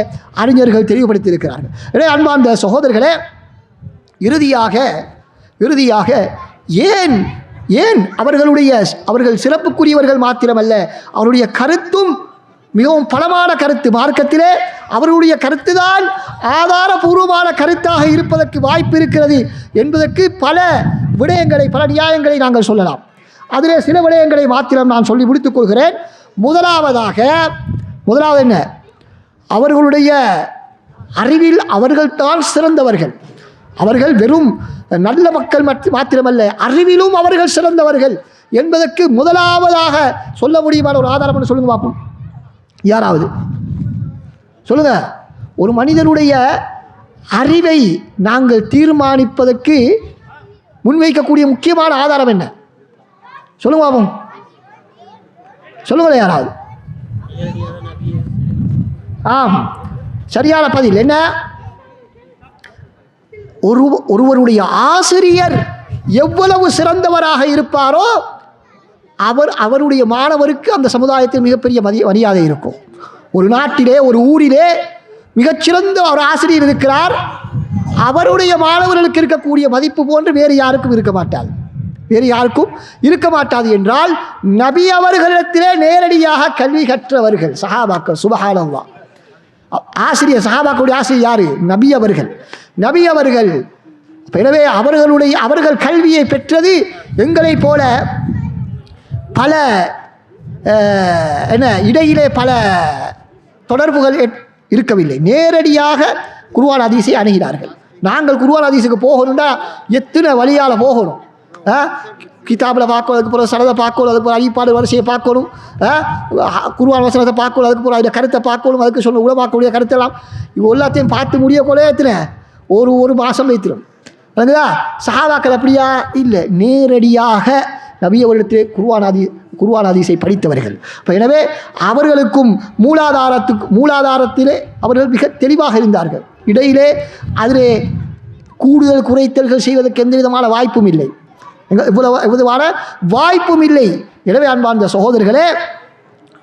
A: அறிஞர்கள் தெளிவுபடுத்தியிருக்கிறார்கள். எனவே அன்பார்ந்த சகோதரர்களே, இறுதியாக ஏன் அவர்கள் சிறப்புக்குரியவர்கள் மாத்திரமல்ல, அவருடைய கருத்தும் மிகவும் பலமான கருத்து. மார்க்கத்திலே அவர்களுடைய கருத்து தான் ஆதாரபூர்வமான கருத்தாக இருப்பதற்கு வாய்ப்பு இருக்கிறது என்பதற்கு பல நியாயங்களை நாங்கள் சொல்லலாம். அதிலே சில விடயங்களை மாத்திரம் நான் சொல்லி முடித்துக் கொள்கிறேன். முதலாவது என்ன? அவர்களுடைய அறிவில் அவர்கள்தான் சிறந்தவர்கள். அவர்கள் வெறும் நல்ல மக்கள் மாத்திரமல்ல, அறிவிலும் அவர்கள் சிறந்தவர்கள் என்பதற்கு முதலாவதாக சொல்ல முடியுமான ஒரு ஆதாரம் என்று சொல்லுங்க பார்ப்போம். யாராவது சொல்லுங்க. ஒரு மனிதனுடைய அறிவை நாங்கள் தீர்மானிப்பதற்கு முன்வைக்கக்கூடிய முக்கியமான ஆதாரம் என்ன? சொல்லுங்க பாப்போம். சொல்லுங்களேன் யாராவது. சரியான பதில் என்ன? ஒருவருடைய ஆசிரியர் எவ்வளவு சிறந்தவராக இருப்பாரோ அவருடைய மாணவருக்கு அந்த சமுதாயத்தில் மிகப்பெரிய மரியாதை இருக்கும். ஒரு நாட்டிலே, ஒரு ஊரிலே மிகச்சிறந்த ஒரு ஆசிரியர் இருக்கிறார், அவருடைய மாணவர்களுக்கு இருக்கக்கூடிய மதிப்பு போன்று வேறு யாருக்கும் இருக்க மாட்டாது என்றால் நபி அவர்களிடத்திலே நேரடியாக கல்வி கற்றவர்கள் சஹாபாக்கள். சுப்ஹானல்லாஹ். சஹாபாக்களுடைய ஆசிரியர் யாரு? நபி அவர்கள். எனவே அவர்கள் கல்வியை பெற்றது எங்களை போல பல இடையிலே பல தொடர்புகள் இருக்கவில்லை. நேரடியாக குர்ஆன் ஹதீஸை அணுகினார்கள். நாங்கள் குர்ஆன் ஹதீஸுக்கு போகணும்னா எத்தனை வழியால் போகணும்? கிதாபில் பார்க்கணும், அதுக்கு பிறகு சனதை பார்க்கணும், அதுக்கு பிறகு அடிப்பாடு வரிசையை பார்க்கணும், குர்ஆன் வசனத்தை பார்க்கணும், அதுக்கு பிறகு அதில் கருத்தை பார்க்கணும், அதுக்கு சொன்ன உலமாக்கக்கூடிய கருத்தெல்லாம் எல்லாத்தையும் பார்த்து முடிய போல எத்தனை ஒரு மாதம் வைத்திரும். சஹாபாக்கள் அப்படியா இல்லை, நேரடியாக நபி அவர்களிடத்திலே குர்ஆன் ஹதீஸை படித்தவர்கள். எனவே அவர்களுக்கும் மூலாதாரத்திலே அவர்கள் மிக தெளிவாக இருந்தார்கள். இடையிலே அதிலே கூடுதல் குறைத்தல்கள் செய்வதற்கு எந்த விதமான வாய்ப்பும் இல்லை. எனவே அன்பார்ந்த சகோதரர்களே,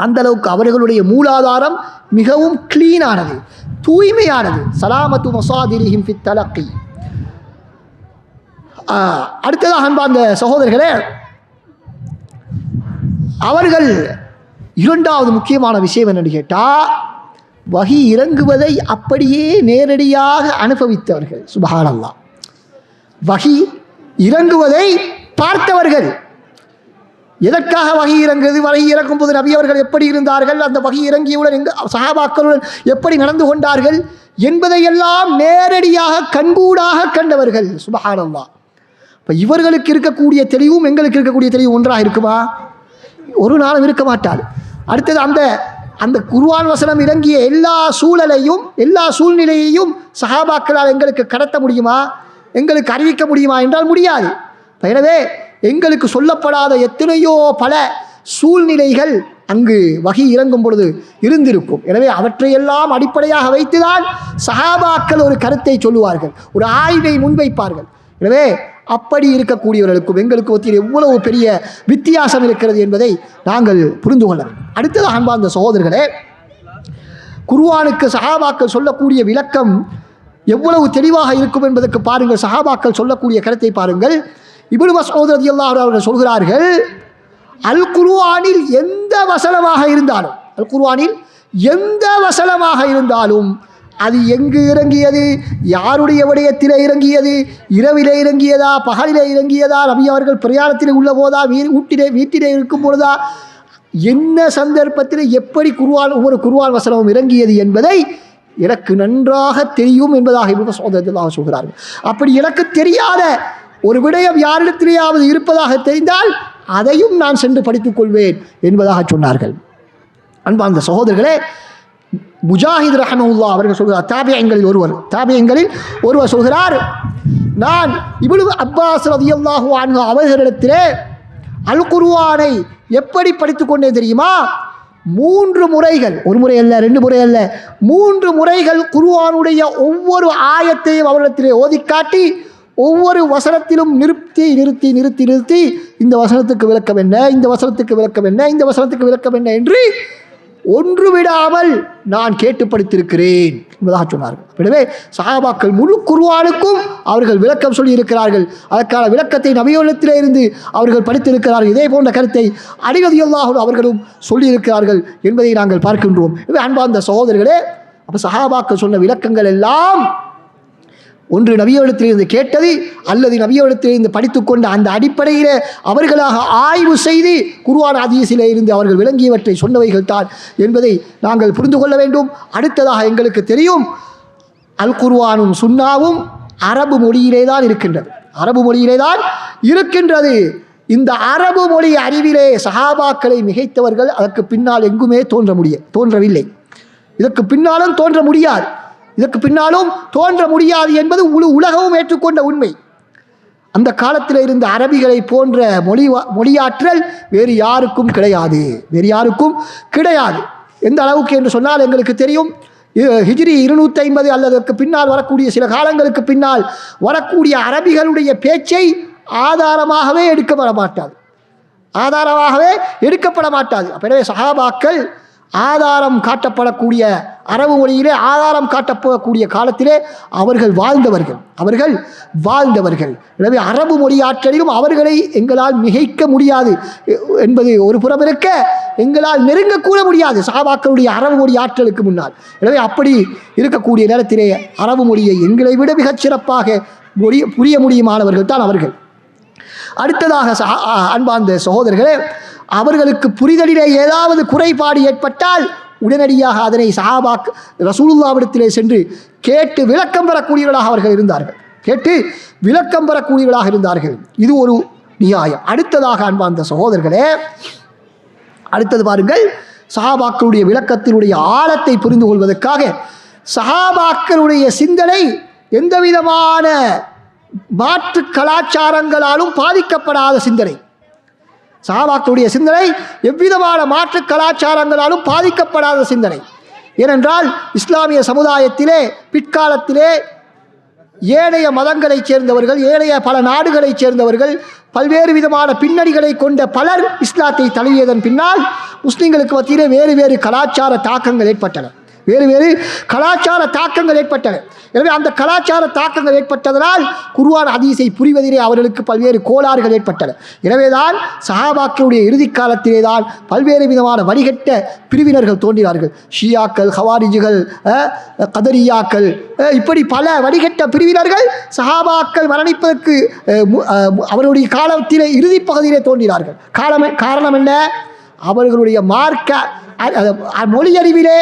A: அந்த அளவுக்கு அவர்களுடைய மூலாதாரம் மிகவும் கிளீனானது, தூய்மையானது. சலாமத்து மசாதிரிஹிம் ஃபித் தலக்கி. அடுத்ததாக அன்பார்ந்த சகோதரர்களே, அவர்கள் இரண்டாவது முக்கியமான விஷயம் என்னன்னு கேட்டால், வஹி இறங்குவதை அப்படியே நேரடியாக அனுபவித்தவர்கள். சுப்ஹானல்லாஹ். வஹி இறங்குவதை பார்த்தவர்கள். எதற்காக வஹி இறங்குது? வஹி இறக்கும் போது நபி அவர்கள் எப்படி இருந்தார்கள், அந்த வஹி இறங்கியவுடன் சஹாபாக்களுடன் எப்படி நடந்து கொண்டார்கள் என்பதையெல்லாம் நேரடியாக கண்கூடாக கண்டவர்கள். சுப்ஹானல்லாஹ். இப்போ இவர்களுக்கு இருக்கக்கூடிய தெளிவும் எங்களுக்கு இருக்கக்கூடிய தெளிவும் ஒன்றாக இருக்குமா? ஒரு நாளும் இருக்க மாட்டாது. அடுத்தது அந்த குர்ஆன் வசனம் இறங்கிய எல்லா சூழலையும் எல்லா சூழ்நிலையையும் சஹாபாக்களால் எங்களுக்கு கடத்த முடியுமா, எங்களுக்கு அறிவிக்க முடியுமா என்றால் முடியாது. எனவே எங்களுக்கு சொல்லப்படாத எத்தனையோ பல சூழ்நிலைகள் அங்கு வஹி இறங்கும் பொழுது இருந்திருக்கும். எனவே அவற்றையெல்லாம் அடிப்படையாக வைத்துதான் சஹாபாக்கள் ஒரு கருத்தை சொல்லுவார்கள், ஒரு ஆய்வை முன்வைப்பார்கள். எனவே அப்படி இருக்கக்கூடியவர்களுக்கும் எங்களுக்கு ஒத்தியில் எவ்வளவு பெரிய வித்தியாசம் இருக்கிறது என்பதை நாங்கள் புரிந்து கொள்ள வேண்டும். அடுத்தது அன்பார்ந்த சகோதரர்களே, குர்ஆனுக்கு சஹாபாக்கள் சொல்லக்கூடிய விளக்கம் எவ்வளவு தெளிவாக இருக்கும் என்பதற்கு பாருங்கள். சஹாபாக்கள் சொல்லக்கூடிய கருத்தை பாருங்கள். இப்னு மஸ்ஊத் ரலியல்லாஹு அன்ஹு அவர்கள் சொல்கிறார்கள், அல் குர்ஆனில் எந்த வசனமாக இருந்தாலும், அல் குர்ஆனில் எந்த வசனமாக இருந்தாலும் அது எங்கு இறங்கியது, யாருடைய விடயத்திலே இறங்கியது, இரவிலே இறங்கியதா, பகலிலே இறங்கியதா, நபி அவர்கள் பிரயாணத்திலே உள்ள போதா, வீட்டிலே இருக்கும் பொழுதா, என்ன சந்தர்ப்பத்தில் எப்படி ஒவ்வொரு குர்ஆன் வசனமும் இறங்கியது என்பதை எனக்கு நன்றாக தெரியும் என்பதாக இப்னு மஸ்ஊத் ரலியல்லாஹு அன்ஹு சொல்கிறார்கள். அப்படி எனக்கு தெரியாத ஒரு விடயம் யாரிடத்திலேயாவது இருப்பதாக தெரிந்தால் அதையும் நான் சென்று படித்துக் கொள்வேன் என்பதாக சொன்னார்கள். அன்பார்ந்த சகோதரர்களே, முஜாஹித் ரஹ்மத்துல்லாஹி அவர்கள் சொல்கிறார், தாபியங்களில் ஒருவர் சொல்கிறார், நான் இப்னு அப்பாஸ் ரலியல்லாஹு அன்ஹு அவர்களிடத்திலே அல் குர்ஆனை எப்படி படித்துக் கொண்டே தெரியுமா? 3 முறைகள், ஒரு முறை அல்ல, 2 முறை அல்ல, 3 முறைகள் குர்ஆனுடைய ஒவ்வொரு ஆயத்தையும் அவரிடத்திலே ஓதிக்காட்டி ஒவ்வொரு வசனத்திலும் நிறுத்தி இந்த வசனத்துக்கு விளக்கம் என்ன, இந்த வசனத்துக்கு விளக்கம் என்ன, இந்த வசனத்துக்கு விளக்கம் என்ன என்று ஒன்று விடாமல் நான் கேட்டு படித்திருக்கிறேன் என்பதாக சொன்னார்கள். எனவே சஹாபாக்கள் முழு குர்ஆனுக்கும் அவர்கள் விளக்கம் சொல்லி இருக்கிறார்கள். அதற்கான விளக்கத்தை நபியிடத்திலே இருந்து அவர்கள் படித்திருக்கிறார்கள். இதே போன்ற கருத்தை அலி ரலியல்லாஹு அன்ஹு அவர்களும் சொல்லியிருக்கிறார்கள் என்பதை நாங்கள் பார்க்கின்றோம். அன்பார்ந்த சகோதரர்களே, அப்போ சஹாபாக்கள் சொன்ன விளக்கங்கள் எல்லாம் ஒன்று நபியிடத்திலிருந்து கேட்டது அல்லது நபியிடத்திலிருந்து படித்துக்கொண்ட அந்த அடிப்படையில் அவர்களாக ஆய்வு செய்து குர்ஆன் ஹதீஸிலே இருந்து அவர்கள் விளங்கியவற்றை சொன்னவைகள் தான் என்பதை நாங்கள் புரிந்து கொள்ள வேண்டும். அடுத்ததாக எங்களுக்கு தெரியும், அல் குர்ஆனும் சுன்னாவும் அரபு மொழியிலே தான் இருக்கின்றது. அரபு மொழியிலே தான் இருக்கின்றது. இந்த அரபு மொழி அறிவிலே சஹாபாக்களை மிகைத்தவர்கள் அதற்கு பின்னால் எங்குமே தோன்றவில்லை. இதற்கு பின்னாலும் தோன்ற முடியாது. இதற்கு பின்னாலும் தோன்ற முடியாது என்பது உலகமும் ஏற்றுக்கொண்ட உண்மை. அந்த காலத்தில் இருந்த அரபிகளை போன்ற மொழியாற்றல் வேறு யாருக்கும் கிடையாது. எந்த அளவுக்கு என்று சொன்னால் எங்களுக்கு தெரியும், ஹிஜ்ரி 250 அல்லது அதற்கு பின்னால் வரக்கூடிய சில காலங்களுக்கு பின்னால் வரக்கூடிய அரபிகளுடைய பேச்சை ஆதாரமாகவே எடுக்கப்பட மாட்டாது. எனவே சஹாபாக்கள் ஆதாரம் காட்டப்படக்கூடிய அரபு மொழியிலே ஆதாரம் காட்டப்படக்கூடிய காலத்திலே அவர்கள் வாழ்ந்தவர்கள். எனவே அரபு மொழி ஆற்றலிலும் அவர்களை எங்களால் மிகைக்க முடியாது என்பது ஒரு புறம் இருக்க, எங்களால் நெருங்கக்கூட முடியாது சஹாபாக்களுடைய அரபு மொழி ஆற்றலுக்கு முன்னால். எனவே அப்படி இருக்கக்கூடிய நேரத்திலே அரபு மொழியை எங்களை விட மிகச் சிறப்பாக புரிய முடியுமானவர்கள் தான் அவர்கள். அடுத்ததாக அன்பார்ந்த சகோதரர்களே, அவர்களுக்கு புரிதலிலே ஏதாவது குறைபாடு ஏற்பட்டால் உடனடியாக அதனை ரசூலுல்லாஹ்விடத்திலே சென்று கேட்டு விளக்கம் பெறக்கூடியவர்களாக அவர்கள் இருந்தார்கள். இது ஒரு நியாயம். அடுத்ததாக அன்பார்ந்த சகோதரர்களே, அடுத்தது பாருங்கள், சஹாபாக்களுடைய விளக்கத்தினுடைய ஆழத்தை புரிந்து கொள்வதற்காக சஹாபாக்களுடைய சிந்தனை எந்த விதமான மாற்று கலாச்சாரங்களாலும் பாதிக்கப்படாத சிந்தனை. சஹாபாக்களுடைய சிந்தனை எவ்விதமான மாற்று கலாச்சாரங்களாலும் பாதிக்கப்படாத சிந்தனை. ஏனென்றால் இஸ்லாமிய சமுதாயத்திலே பிற்காலத்திலே ஏனைய மதங்களைச் சேர்ந்தவர்கள், ஏனைய பல நாடுகளைச் சேர்ந்தவர்கள், பல்வேறு விதமான பின்னணிகளை கொண்ட பலர் இஸ்லாத்தை தழுவியதன் பின்னால் முஸ்லிம்களுக்கு மத்தியிலே வேறு கலாச்சார தாக்கங்கள் ஏற்பட்டன. வேறு வேறு கலாச்சார தாக்கங்கள் ஏற்பட்டன. எனவே அந்த கலாச்சார தாக்கங்கள் ஏற்பட்டதனால் குர்ஆன் ஹதீஸை புரிவதிலே அவர்களுக்கு பல்வேறு கோளாறுகள் ஏற்பட்டன. எனவேதான் சஹாபாக்களுடைய இறுதி காலத்திலே தான் பல்வேறு விதமான வழிகட்ட பிரிவினர்கள் தோன்றினார்கள். ஷியாக்கள், ஹவாரிஜுகள், கதரியாக்கள், இப்படி பல வழிகட்ட பிரிவினர்கள் சஹாபாக்கள் மரணிப்பதற்கு அவருடைய காலத்திலே இறுதி பகுதியிலே தோன்றினார்கள். காரணம் என்ன? அவர்களுடைய மார்க்க மொழியறிவிலே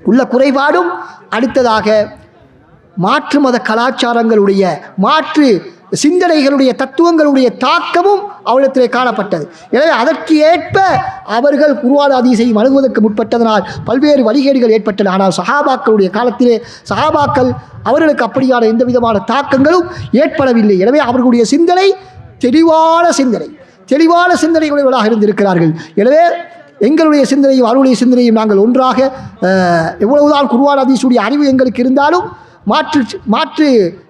A: உள்ள குறைபாடும், அடுத்ததாக மாற்று மத கலாச்சாரங்களுடைய மாற்று சிந்தனைகளுடைய தத்துவங்களுடைய தாக்கமும் அவரிடத்திலே காணப்பட்டது. எனவே அதற்கு ஏற்ப அவர்கள் குர்ஆன் ஹதீஸை அணுகுவதற்கு முற்பட்டதனால் பல்வேறு வழிகேடுகள் ஏற்பட்டன. ஆனால் சஹாபாக்களுடைய காலத்திலே சஹாபாக்கள் அவர்களுக்கு அப்படியான எந்த விதமான தாக்கங்களும் ஏற்படவில்லை. எனவே அவர்களுடைய சிந்தனை தெளிவான சிந்தனையுடையவர்களாக இருந்திருக்கிறார்கள். எனவே எங்களுடைய சிந்தனையும் அவருடைய சிந்தனையும் நாங்கள் ஒன்றாக, எவ்வளவுதான் குர்ஆன் ஹதீஸுடைய அறிவு எங்களுக்கு இருந்தாலும் மாற்று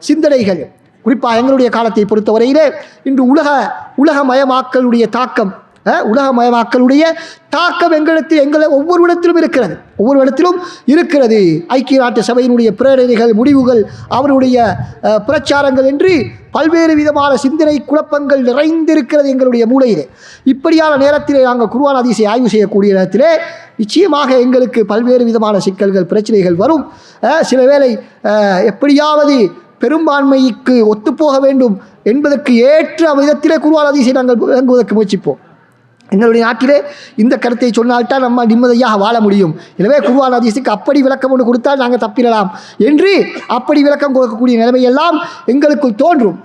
A: சிந்தனைகள், குறிப்பாக எங்களுடைய காலத்தை பொறுத்தவரையிலே இன்று உலகமயமாக்கலுடைய தாக்கம் ஒவ்வொரு இடத்திலும் இருக்கிறது. ஐக்கிய நாட்டு சபையினுடைய பிரேரணைகள், முடிவுகள், அவருடைய பிரச்சாரங்கள் என்று பல்வேறு விதமான சிந்தனை குழப்பங்கள் நிறைந்திருக்கிறது எங்களுடைய மூளையிலே. இப்படியான நேரத்திலே நாங்கள் குர்ஆன் ஹதீஸை ஆய்வு செய்யக்கூடிய நேரத்திலே நிச்சயமாக எங்களுக்கு பல்வேறு விதமான சிக்கல்கள், பிரச்சனைகள் வரும். சில வேளை எப்படியாவது பெரும்பான்மைக்கு ஒத்துப்போக வேண்டும் என்பதற்கு ஏற்ற விதத்திலே குர்ஆன் ஹதீஸை நாங்கள் விளங்குவதற்கு முயற்சிப்போம். எங்களுடைய நாட்டிலே இந்த கருத்தை சொன்னால்தான் நம்ம நிம்மதியாக வாழ முடியும். எனவே குர்ஆன் ஹதீஸுக்கு அப்படி விளக்கம் ஒன்று கொடுத்தால் நாங்கள் தப்பிடலாம் என்று அப்படி விளக்கம் கொடுக்கக்கூடிய நிலைமையெல்லாம் எங்களுக்கு தோன்றும்.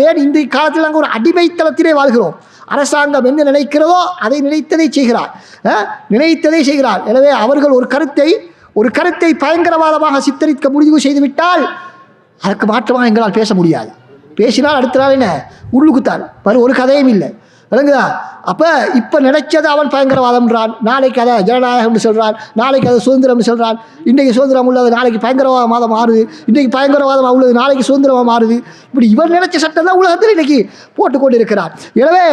A: ஏன் இந்த காலத்தில் நாங்கள் ஒரு அடிமைத்தளத்திலே வாழ்கிறோம். அரசாங்கம் என்ன நினைக்கிறதோ அதை நினைத்ததை செய்கிறார். எனவே அவர்கள் ஒரு கருத்தை பயங்கரவாதமாக சித்தரிக்க முடிவு செய்துவிட்டால் அதற்கு மாற்றமாக எங்களால் பேச முடியாது. பேசினால் அடுத்த நாள் என்ன உள்ளுக்குத்தான் ஒரு கதையும் இல்லை, விளங்குதா? அப்போ இப்போ நினைச்சது அவன் பயங்கரவாதம்ன்றான், நாளைக்கு அதை ஜனநாயகம்னு சொல்கிறான், நாளைக்கு அதை சுதந்திரம்னு சொல்கிறான். இன்றைக்கு சுதந்திரம் உள்ளது நாளைக்கு பயங்கரவாதமாக மாறுது, இன்றைக்கு பயங்கரவாதமாக உள்ளது நாளைக்கு சுதந்திரமாக மாறுது. இப்படி இவர் நினைச்ச சட்டம் தான் உலகத்தில் இன்றைக்கி போட்டுக்கொண்டு இருக்கிறார். எனவே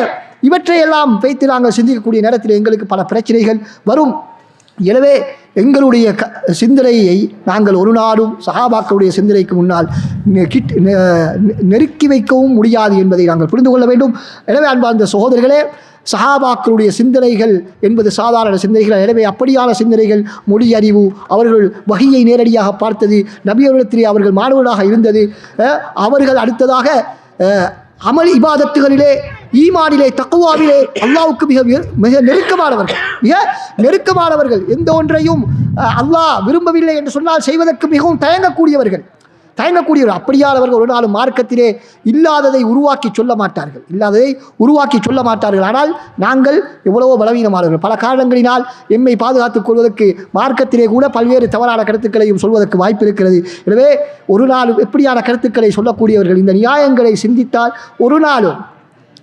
A: இவற்றையெல்லாம் வைத்து நாங்கள் சிந்திக்கக்கூடிய நேரத்தில் எங்களுக்கு பல பிரச்சனைகள் வரும். எனவே எங்களுடைய சிந்தனையை நாங்கள் ஒரு நாளும் சஹாபாக்களுடைய சிந்தனைக்கு முன்னால் நெருக்கி வைக்கவும் முடியாது என்பதை நாங்கள் புரிந்து கொள்ள வேண்டும். எனவே அன்பார்ந்த சகோதரர்களே, சஹாபாக்களுடைய சிந்தனைகள் என்பது சாதாரண சிந்தனைகள். எனவே அப்படியான சிந்தனைகள், மொழி அறிவு, அவர்கள் வஹியை நேரடியாக பார்த்தது, நபியவர்களிடத்திலே அவர்கள் மாணவர்களாக இருந்தது, அவர்கள் அடுத்ததாக அமல் இபாதத்துகளிலே, ஈமானிலே, தக்வாவிலே அல்லாஹ்வுக்கு மிக நெருக்கமானவர்கள். எந்த ஒன்றையும் அல்லாஹ் விரும்பவில்லை என்று சொன்னால் செய்வதற்கு மிகவும் தயங்கக்கூடியவர்கள். அப்படியானவர்கள் ஒரு நாளும் மார்க்கத்திலே இல்லாததை உருவாக்கி சொல்ல மாட்டார்கள். ஆனால் நாங்கள் எவ்வளவோ பலவீனமானவர்கள். பல காரணங்களினால் எம்மை பாதுகாத்துக் கொள்வதற்கு மார்க்கத்திலே கூட பல்வேறு தவறான கருத்துக்களையும் சொல்வதற்கு வாய்ப்பு இருக்கிறது. எனவே ஒரு நாளும் எப்படியான கருத்துக்களை சொல்லக்கூடியவர்கள் இந்த நியாயங்களை சிந்தித்தால் ஒரு நாளும்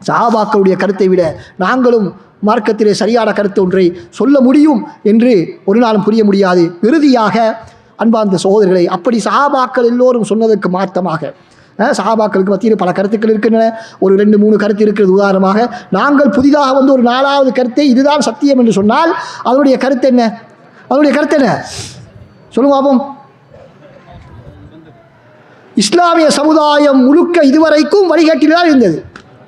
A: சஹாபாக்களுடைய கருத்தை விட நாங்களும் மார்க்கத்திலே சரியான கருத்து ஒன்றை சொல்ல முடியும் என்று ஒரு நாளும் புரிய முடியாது. இறுதியாக அன்பார்ந்த சகோதரர்களை, அப்படி சஹாபாக்கள் எல்லோரும் சொன்னதற்கு மாற்றமாக சஹாபாக்களுக்கு மத்தியில் பல கருத்துக்கள் இருக்கின்றன. ஒரு 2-3 கருத்து இருக்கிறது. உதாரணமாக நாங்கள் புதிதாக ஒரு 4வது கருத்தை இதுதான் சத்தியம் என்று சொன்னால் அதனுடைய கருத்து என்ன? சொல்லுங்க பாப்போம். இஸ்லாமிய சமுதாயம் முழுக்க இதுவரைக்கும் வழிகாட்டில் தான் இருந்தது.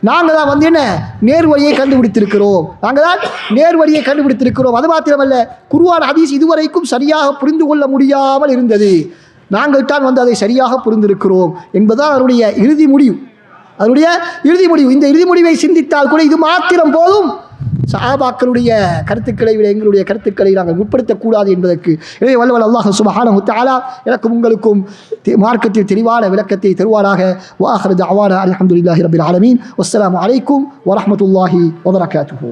A: நாங்கள் தான் என்ன நேர்வழியை கண்டுபிடித்திருக்கிறோம். அது மாத்திரமல்ல, குர்ஆன் ஹதீஸ் இதுவரைக்கும் சரியாக புரிந்து கொள்ள முடியாமல் இருந்தது. நாங்கள் தான் அதை சரியாக புரிந்திருக்கிறோம் என்பதுதான் அதனுடைய இறுதி முடிவு. இந்த இறுதி முடிவை சிந்தித்தால் கூட இது மாத்திரம் போதும். சஹாபாக்களுடைய கருத்துக்களை விட எங்களுடைய கருத்துக்களை நாங்கள் முற்படுத்தக்கூடாது என்பதற்கு. எனவே வல்லவன் அல்லாஹ் சுப்ஹானஹு வ தஆலா எனக்கும் உங்களுக்கும் மார்க்கத்தில் தெளிவான விளக்கத்தை தருவாராக. வ ஆகிரு தஅவானா அல்ஹம்துலில்லாஹி ரப்பில் ஆலமீன். வஸ்ஸலாமு அலைக்கும் வ ரஹ்மத்துல்லாஹி வ பரகாத்துஹு.